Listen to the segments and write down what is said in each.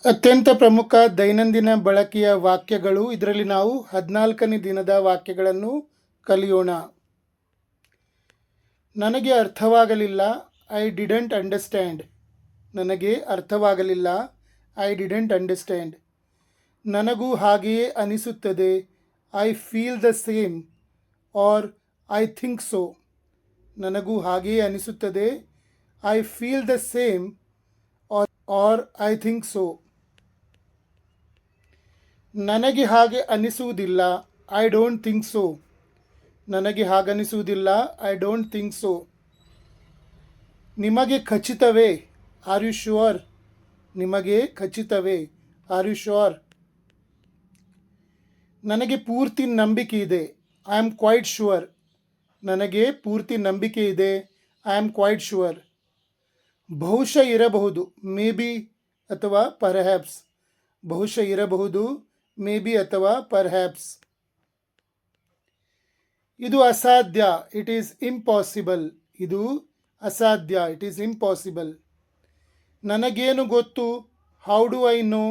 ಅತ್ಯಂತ ಪ್ರಮುಖ ದೈನಂದಿನ ಬಳಕೆಯ ವಾಕ್ಯಗಳು. ಇದರಲ್ಲಿ ನಾವು 14ನೇ ದಿನದ ವಾಕ್ಯಗಳನ್ನು ಕಲಿಯೋಣ. ನನಗೆ ಅರ್ಥವಾಗಲಿಲ್ಲ, ಐ ಡಿಡಂಟ್ ಅಂಡರ್ಸ್ಟ್ಯಾಂಡ್. ನನಗೆ ಅರ್ಥವಾಗಲಿಲ್ಲ, ಐ ಡಿಡಂಟ್ ಅಂಡರ್ಸ್ಟ್ಯಾಂಡ್. ನನಗೂ ಹಾಗೆಯೇ ಅನಿಸುತ್ತದೆ, I feel the same or I think so. ನನಗೂ ಹಾಗೆಯೇ ಅನಿಸುತ್ತದೆ, I feel the same or I think so. ನನಗೆ ಹಾಗೆ ಅನಿಸುವುದಿಲ್ಲ, ಐ ಡೋಂಟ್ ಥಿಂಕ್ ಸೋ. ನನಗೆ ಹಾಗನಿಸುವುದಿಲ್ಲ, ಐ ಡೋಂಟ್ ಥಿಂಕ್ ಸೋ. ನಿಮಗೆ ಖಚಿತವೇ, ಆರ್ ಯು ಶ್ಯೂರ್. ನಿಮಗೆ ಖಚಿತವೇ, ಆರ್ ಯು ಶ್ಯೂರ್. ನನಗೆ ಪೂರ್ತಿ ನಂಬಿಕೆ ಇದೆ, ಐ ಆಮ್ ಕ್ವೈಟ್ ಶ್ಯೂರ್. ನನಗೆ ಪೂರ್ತಿ ನಂಬಿಕೆ ಇದೆ, ಐ ಆಮ್ ಕ್ವೈಟ್ ಶ್ಯೂರ್. ಬಹುಶಃ ಇರಬಹುದು, ಮೇ ಬಿ ಅಥವಾ ಪರ್ಹ್ಯಾಪ್ಸ್. ಬಹುಶಃ ಇರಬಹುದು, ಮೇ ಬಿ ಅಥವಾ ಪರ್ಹ್ಯಾಪ್ಸ್. ಇದು ಅಸಾಧ್ಯ, ಇಟ್ ಈಸ್ ಇಂಪಾಸಿಬಲ್. ಇದು ಅಸಾಧ್ಯ, ಇಟ್ ಈಸ್ ಇಂಪಾಸಿಬಲ್. ನನಗೇನು ಗೊತ್ತು, ಹೌ ಡು ಐ ನೋ.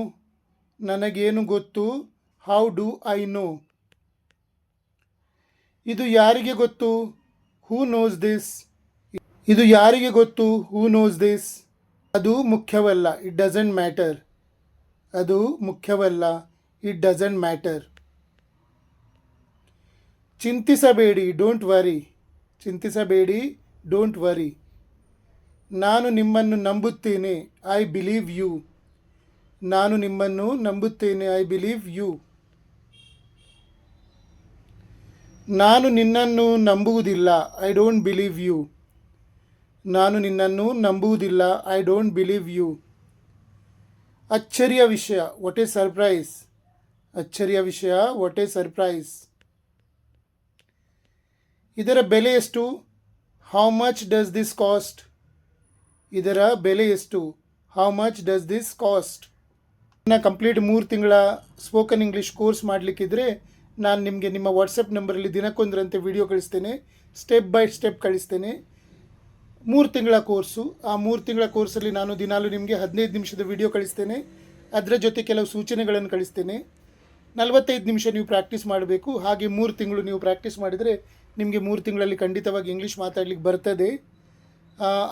ನನಗೇನು ಗೊತ್ತು, ಹೌ ಡು ಐ ನೋ. ಇದು ಯಾರಿಗೆ ಗೊತ್ತು, ಹೂ ನೋಸ್ ದಿಸ್. ಇದು ಯಾರಿಗೆ ಗೊತ್ತು, ಹೂ ನೋಸ್ ದಿಸ್. ಅದು ಮುಖ್ಯವಲ್ಲ, ಇಟ್ ಡಸಂಟ್ ಮ್ಯಾಟರ್. ಅದು ಮುಖ್ಯವಲ್ಲ, ಇಟ್ ಡಸಂಟ್ ಮ್ಯಾಟರ್. ಚಿಂತಿಸಬೇಡಿ, ಡೋಂಟ್ ವರಿ. ಚಿಂತಿಸಬೇಡಿ, ಡೋಂಟ್ ವರಿ. ನಾನು ನಿಮ್ಮನ್ನು ನಂಬುತ್ತೇನೆ, ಐ ಬಿಲೀವ್ ಯು. ನಾನು ನಿಮ್ಮನ್ನು ನಂಬುತ್ತೇನೆ, ಐ ಬಿಲೀವ್ ಯು. ನಾನು ನಿನ್ನನ್ನು ನಂಬುವುದಿಲ್ಲ, ಐ ಡೋಂಟ್ ಬಿಲೀವ್ ಯು. ನಾನು ನಿನ್ನನ್ನು ನಂಬುವುದಿಲ್ಲ, ಐ ಡೋಂಟ್ ಬಿಲೀವ್ ಯು. ಅಚ್ಚರಿಯ ವಿಷಯ, ವಾಟ್ ಎ ಸರ್ಪ್ರೈಸ್. ಅಚ್ಚರಿಯ ವಿಷಯ, ವಾಟ್ ಎ ಸರ್ಪ್ರೈಸ್. ಇದರ ಬೆಲೆ ಎಷ್ಟು, how much does this cost. ಇದರ ಬೆಲೆ ಎಷ್ಟು, how much does this cost. Complete 3 ತಿಂಗಳ ಸ್ಪೋಕನ್ ಇಂಗ್ಲೀಷ್ ಕೋರ್ಸ್ ಮಾಡಲಿಕ್ಕಿದ್ರೆ ನಾನು ನಿಮಗೆ ನಿಮ್ಮ ವಾಟ್ಸಪ್ ನಂಬರಲ್ಲಿ ದಿನಕ್ಕೊಂದರಂತೆ ವಿಡಿಯೋ ಕಳಿಸ್ತೇನೆ, ಸ್ಟೆಪ್ ಬೈ ಸ್ಟೆಪ್ ಕಳಿಸ್ತೇನೆ. 3 ತಿಂಗಳ ಕೋರ್ಸು. ಆ 3 ತಿಂಗಳ ಕೋರ್ಸಲ್ಲಿ ನಾನು ದಿನಾಲು ನಿಮಗೆ 15 ನಿಮಿಷದ ವಿಡಿಯೋ ಕಳಿಸ್ತೇನೆ. ಅದರ ಜೊತೆ ಕೆಲವು ಸೂಚನೆಗಳನ್ನು ಕಳಿಸ್ತೇನೆ. 45 ನಿಮಿಷ ನೀವು ಪ್ರಾಕ್ಟೀಸ್ ಮಾಡಬೇಕು. ಹಾಗೆ 3 ತಿಂಗಳು ನೀವು ಪ್ರಾಕ್ಟೀಸ್ ಮಾಡಿದರೆ ನಿಮಗೆ 3 ತಿಂಗಳಲ್ಲಿ ಖಂಡಿತವಾಗಿ ಇಂಗ್ಲೀಷ್ ಮಾತಾಡಲಿಕ್ಕೆ ಬರ್ತದೆ.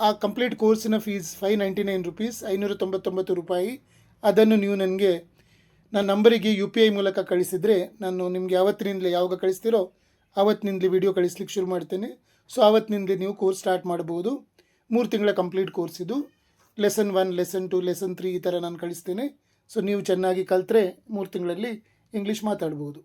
ಆ ಕಂಪ್ಲೀಟ್ ಕೋರ್ಸಿನ ಫೀಸ್ 599 ರುಪೀಸ್, 599 ರೂಪಾಯಿ. ಅದನ್ನು ನೀವು ನನಗೆ ನನ್ನ ನಂಬರಿಗೆ UPI ಮೂಲಕ ಕಳಿಸಿದರೆ ನಾನು ನಿಮಗೆ ಯಾವತ್ತಿನಿಂದಲೇ ಯಾವಾಗ ಕಳಿಸ್ತೀರೋ ಆವತ್ತಿನಿಂದಲೇ ವಿಡಿಯೋ ಕಳಿಸ್ಲಿಕ್ಕೆ ಶುರು ಮಾಡ್ತೇನೆ. ಸೊ ಆವತ್ತಿನಿಂದಲೇ ನೀವು ಕೋರ್ಸ್ ಸ್ಟಾರ್ಟ್ ಮಾಡ್ಬೋದು. 3 ತಿಂಗಳ ಕಂಪ್ಲೀಟ್ ಕೋರ್ಸ್ ಇದು. ಲೆಸನ್ 1, ಲೆಸನ್ 2, ಲೆಸನ್ 3 ಈ ಥರ ನಾನು ಕಳಿಸ್ತೇನೆ. ಸೊ ನೀವು ಚೆನ್ನಾಗಿ ಕಲಿತ್ರೆ 3 ತಿಂಗಳಲ್ಲಿ ಇಂಗ್ಲೀಷ್ ಮಾತಾಡ್ಬೋದು.